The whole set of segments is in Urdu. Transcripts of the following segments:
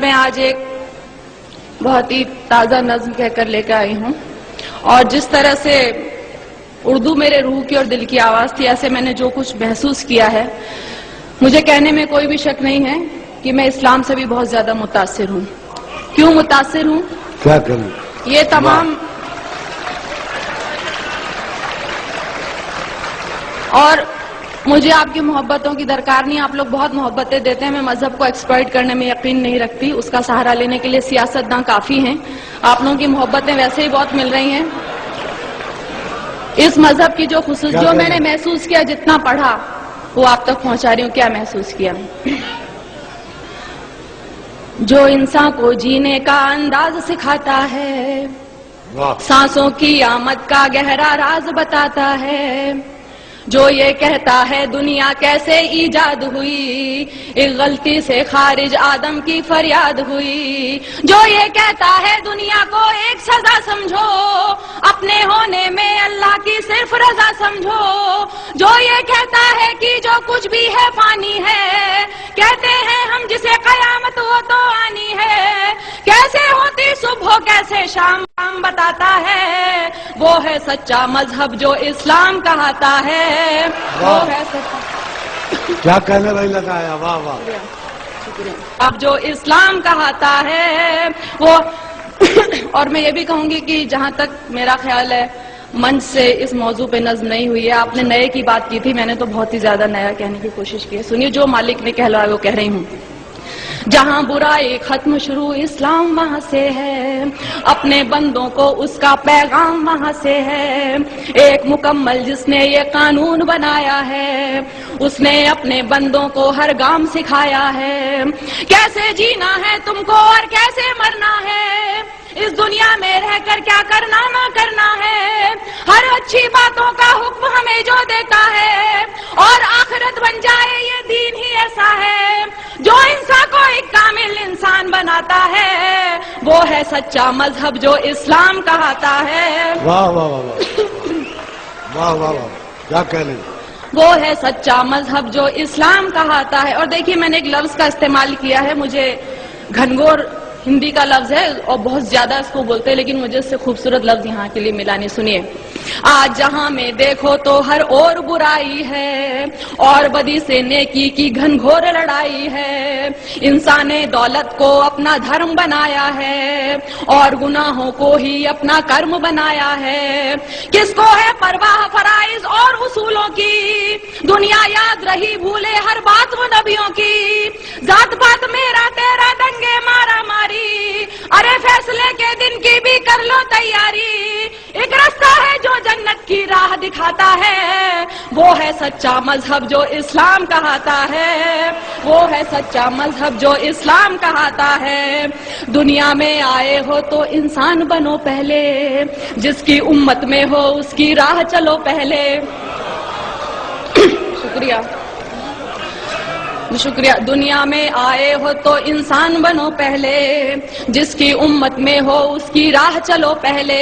میں آج ایک بہت ہی تازہ نظم کہہ کر لے کر آئی ہوں، اور جس طرح سے اردو میرے روح کی اور دل کی آواز تھی، ایسے میں نے جو کچھ محسوس کیا ہے، مجھے کہنے میں کوئی بھی شک نہیں ہے کہ میں اسلام سے بھی بہت زیادہ متاثر ہوں۔ کیوں متاثر ہوں؟ کیا کروں؟ یہ تمام اور مجھے آپ کی محبتوں کی درکار نہیں، آپ لوگ بہت محبتیں دیتے ہیں، میں مذہب کو ایکسپلائٹ کرنے میں یقین نہیں رکھتی، اس کا سہارا لینے کے لیے سیاستداں کافی ہیں، آپ لوگوں کی محبتیں ویسے ہی بہت مل رہی ہیں۔ اس مذہب کی جو جو میں نے محسوس کیا، جتنا پڑھا وہ آپ تک پہنچا رہی ہوں۔ کیا محسوس کیا؟ جو انسان کو جینے کا انداز سکھاتا ہے، سانسوں کی آمد کا گہرا راز بتاتا ہے، جو یہ کہتا ہے دنیا کیسے ایجاد ہوئی، ایک غلطی سے خارج آدم کی فریاد ہوئی، جو یہ کہتا ہے دنیا کو ایک سزا سمجھو، اپنے ہونے میں اللہ کی صرف رضا سمجھو، جو یہ کہتا ہے کہ جو کچھ بھی ہے فانی ہے، کہتے ہیں ہم جسے قیامت وہ تو آنی ہے، کیسے ہوتی صبح کیسے شام بتاتا ہے، وہ ہے سچا مذہب جو اسلام کہاتا ہے، وہ ہے سچا۔ کیا کہنے بھائی لگایا، واہ واہ، اب جو اسلام کہاتا ہے وہ اور میں یہ بھی کہوں گی کہ جہاں تک میرا خیال ہے منچ سے اس موضوع پہ نظم نہیں ہوئی ہے، آپ نے نئے کی بات کی تھی، میں نے تو بہت ہی زیادہ نیا کہنے کی کوشش کی ہے۔ سنیے، جو مالک نے کہلوایا وہ کہہ رہی ہوں۔ جہاں برائی ختم شروع اسلام وہاں سے ہے، اپنے بندوں کو اس کا پیغام وہاں سے ہے، ایک مکمل جس نے یہ قانون بنایا ہے، اس نے اپنے بندوں کو ہر گام سکھایا ہے، کیسے جینا ہے تم کو اور کیسے مرنا ہے، اس دنیا میں رہ کر کیا کرنا نہ کرنا ہے، ہر اچھی باتوں کا حکم ہمیں جو دیتا ہے، اور آخرت بن جائے یہ دین ہی ایسا ہے جو انسان کو ایک کامل انسان بناتا ہے، وہ ہے سچا مذہب جو اسلام کہاتا ہے۔ واہ واہ واہ واہ واہ واہ، کیا کہنے، وہ ہے سچا مذہب جو اسلام کہاتا ہے۔ اور دیکھیے، میں نے ایک لفظ کا استعمال کیا ہے، مجھے گھنگور ہندی کا لفظ ہے اور بہت زیادہ اس کو بولتے ہیں، لیکن مجھے اس سے خوبصورت لفظ یہاں کے لیے ملا نہیں۔ سنیے، آج جہاں میں دیکھو تو ہر اور برائی ہے، اور بدی سے نیکی کی گھنگھور لڑائی ہے، انسان نے دولت کو اپنا دھرم بنایا ہے، اور گناہوں کو ہی اپنا کرم بنایا ہے، کس کو ہے پرواہ فرائض اور اصولوں کی، دنیا یاد رہی بھولے ہر بات وہ نبیوں کی، ذات پات میرا تیرا دنگے مارا ماری، ارے فیصلے کے دن کی بھی کر لو تیاری، ایک رستہ ہے جو جنت کی راہ دکھاتا ہے، وہ ہے سچا مذہب جو اسلام کہاتا ہے، وہ ہے سچا مذہب جو اسلام کہاتا ہے۔ دنیا میں آئے ہو تو انسان بنو پہلے، جس کی امت میں ہو اس کی راہ چلو پہلے۔ شکریہ۔ دنیا میں آئے ہو تو انسان بنو پہلے، جس کی امت میں ہو اس کی راہ چلو پہلے،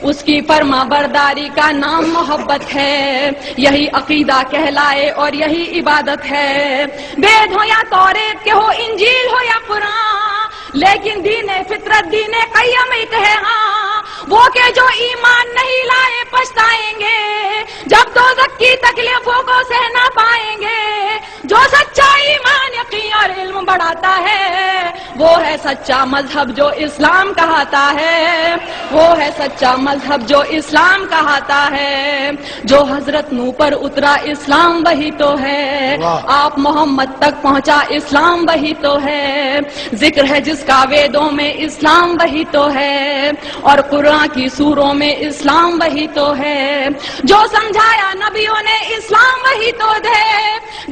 اس کی فرما برداری کا نام محبت ہے، یہی عقیدہ کہلائے اور یہی عبادت ہے، وید ہو یا توریت کے ہو، انجیل ہو یا قرآن، لیکن دین فطرت دین قیم ایک ہے، ہاں وہ کہ جو ایمان نہیں لائے پچھتائیں گے، جب دوزخ کی تکلیفوں کو سہ نہ پائیں گے، جو سچا ایمان یقین اور علم بڑھاتا ہے، وہ ہے سچا مذہب جو اسلام کہاتا ہے، وہ ہے سچا مذہب جو اسلام کہاتا ہے، جو حضرت نوح پر اترا اسلام وہی تو ہے، آپ محمد تک پہنچا اسلام وہی تو ہے، ذکر ہے جس کا ویدوں میں اسلام وہی تو ہے، اور قرآن کی سوروں میں اسلام وہی تو ہے، جو سمجھایا نبیوں نے اسلام وہی تو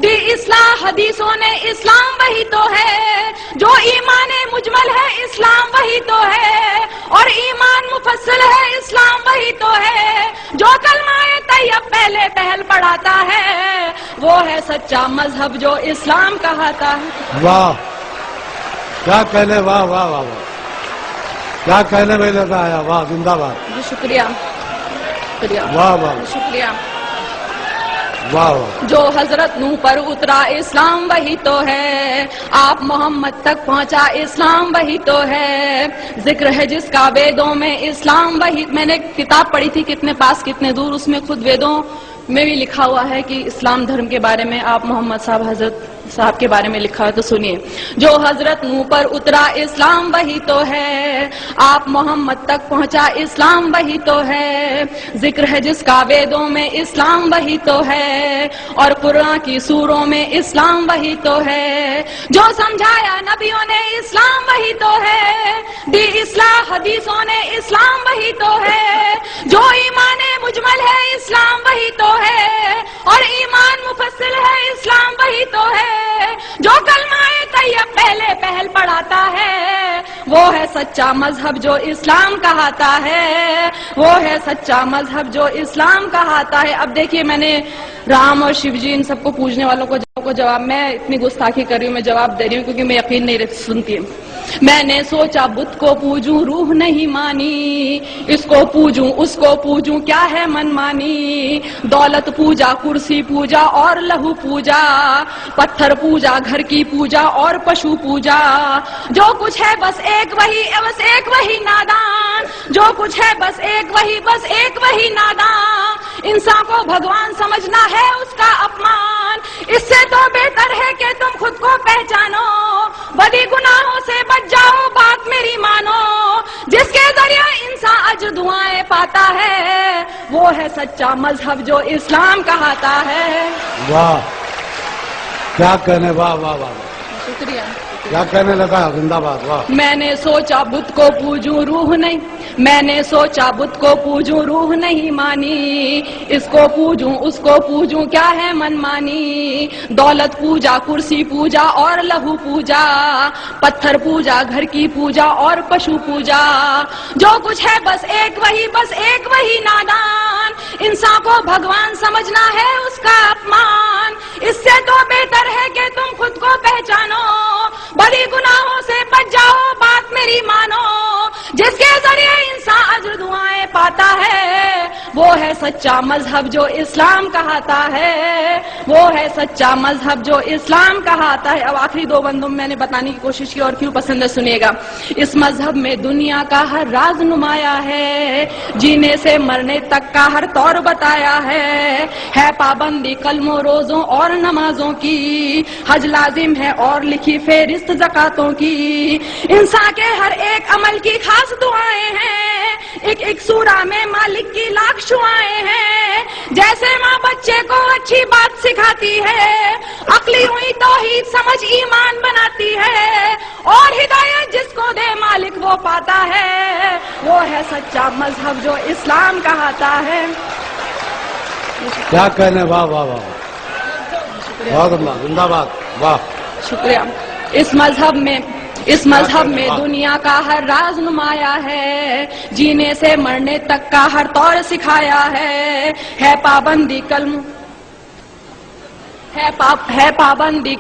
دی اصلاح حدیثوں نے اسلام وہی تو ہے، جو ایمان مجمل ہے اسلام وہی تو ہے، اور ایمان مفصل ہے اسلام وہی تو ہے، جو کلمہ طیب پہلے پہل پڑھاتا ہے، وہ ہے سچا مذہب جو اسلام کہاتا ہے۔ واہ، کیا کہنے، واہ واہ واہ واہ، کیا کہنے میں لگا آیا، واہ، زندہ باد۔ شکریہ، شکریہ، واہ واہ، شکریہ۔ واہ واہ. جو حضرت نوح پر اترا اسلام وہی تو ہے، آپ محمد تک پہنچا اسلام وہی تو ہے، ذکر ہے جس کا ویدوں میں اسلام وہی. میں نے کتاب پڑھی تھی کتنے پاس کتنے دور، اس میں خود ویدوں میں بھی لکھا ہوا ہے کہ اسلام دھرم کے بارے میں آپ محمد صاحب حضرت صاحب کے بارے میں لکھا ہے. تو سنیے، جو حضرت نوح پر اترا اسلام وہی تو ہے، آپ محمد تک پہنچا اسلام وہی تو ہے، ذکر ہے جس کا ویدوں میں اسلام وہی تو ہے، اور قرآن کی سوروں میں اسلام وہی تو ہے، جو سمجھایا نبیوں نے اسلام وہی تو ہے، دی اصلاح حدیثوں نے اسلام وہی تو ہے، جو ایمان مجمل ہے اسلام وہی تو ہے، اور ایمان مفصل ہے اسلام وہی تو ہے، جو کلمہ طیب پہلے پہل پڑھاتا ہے، وہ ہے سچا مذہب جو اسلام کہاتا ہے، وہ ہے سچا مذہب جو اسلام کہاتا ہے. اب دیکھیے، میں نے رام اور شیو جی ان سب کو پوجنے والوں کو جواب، میں اتنی گستاخی کر رہی ہوں، میں جواب دے رہی ہوں کیونکہ میں یقین نہیں سنتی. میں نے سوچا بت کو پوجوں روح نہیں مانی، اس کو پوجوں اس کو پوجوں کیا ہے من مانی، دولت پوجا کرسی پوجا اور لہو پوجا، پتھر پوجا گھر کی پوجا اور پشو پوجا، جو کچھ ہے بس ایک وہی نادان، جو کچھ ہے بس ایک وہی نادان، انسان کو بھگوان سمجھنا ہے اس کا اپمان، اس سے تو بہتر ہے کہ تم خود کو پہچانو، بدی گناہوں سے بچ جاؤ بات میری مانو، جس کے ذریعہ انسان اجر دعائیں پاتا ہے، وہ ہے سچا مذہب جو اسلام کہاتا ہے. واہ، کیا کہنے، واہ واہ واہ. شکریہ. کیا کہنے لگا، زندہ باد. واہ. میں نے سوچا بت کو پوجوں روح نہیں، میں نے سوچا بت کو پوجوں روح نہیں مانی، اس کو پوجوں اس کو پوجوں کیا ہے من مانی، دولت پوجا کرسی پوجا اور لہو پوجا، پتھر پوجا گھر کی پوجا اور پشو پوجا، جو کچھ ہے بس ایک وہی نادان، انسان کو بھگوان سمجھنا ہے اس کا اپمان، اس سے تو بہتر ہے کہ تم خود کو پہچانو، بڑی گناہوں سے بچ جاؤ بات میری مانو، جس کے ذریعے انسان اجر دعائیں پاتا ہے، وہ ہے سچا مذہب جو اسلام کہاتا ہے، وہ ہے سچا مذہب جو اسلام کہاتا ہے. اب آخری دو بندوں میں نے بتانے کی کوشش کی اور کیوں پسند ہے سنیے گا. اس مذہب میں دنیا کا ہر راز نمایا ہے، جینے سے مرنے تک کا ہر طور بتایا ہے پابندی کلموں روزوں اور نمازوں کی، حج لازم ہے اور لکھی فہرست زکاتوں کی، انسان کے ہر ایک عمل کی خاص دعائیں ہیں، ایک سورہ میں مالک کی لاکھ شعائیں ہیں، جیسے ماں بچے کو اچھی بات سکھاتی ہے، عقلی ہوئی توحید سمجھ ایمان بناتی ہے، اور ہدایت جس کو دے مالک وہ پاتا ہے، وہ ہے سچا مذہب جو اسلام کہاتا ہے. کیا کہنے، واہ واہ واہ. بہت اللہ، زندہ باد. واہ. شکریہ. اس مذہب میں دنیا کا ہر راز نمایا ہے، جینے سے مرنے تک کا ہر طور سکھایا ہے پابندی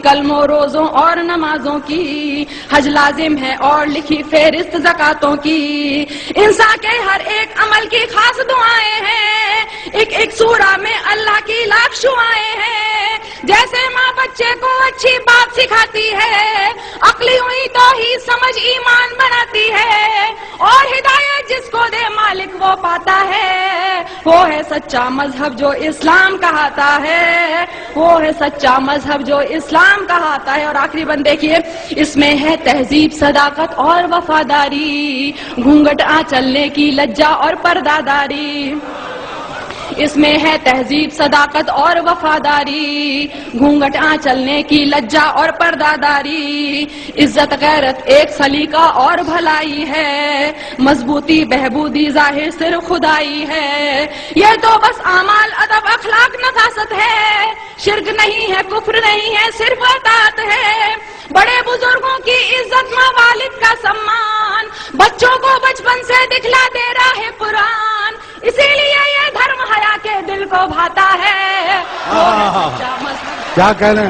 کلموں روزوں اور نمازوں کی، حج لازم ہے اور لکھی فہرست زکاتوں کی، انسان کے ہر ایک عمل کی خاص دعائیں ہیں، ایک سورہ میں اللہ کی لاکھ شعائیں ہیں، جیسے ماں بچے کو اچھی بات سکھاتی ہے، عقلی ہوئی توحید سمجھ ایمان بناتی ہے، اور ہدایت جس کو دے مالک وہ پاتا ہے، وہ ہے سچا مذہب جو اسلام کہاتا ہے، وہ ہے سچا مذہب جو اسلام کہاتا ہے. اور آخری بند دیکھیے، اس میں ہے تہذیب صداقت اور وفاداری، گھونگھٹ چلنے کی لجا اور پرداداری، اس میں ہے تہذیب صداقت اور وفاداری، گھونگھٹ چلنے کی لجا اور پرداداری، عزت غیرت ایک سلیقہ اور بھلائی ہے، مضبوطی بہبودی ظاہر صرف خدائی ہے، یہ تو بس اعمال ادب اخلاق نفاست ہے، شرک نہیں ہے کفر نہیں ہے صرف اطاعت ہے، بڑے بزرگوں کی عزت ماں والد کا سمان، بچوں کو بچپن سے دکھلا دے رہا ہے قرآن، اسی لیے یہ دھرم حیا کے دل کو بھاتا ہے. کیا کہنے.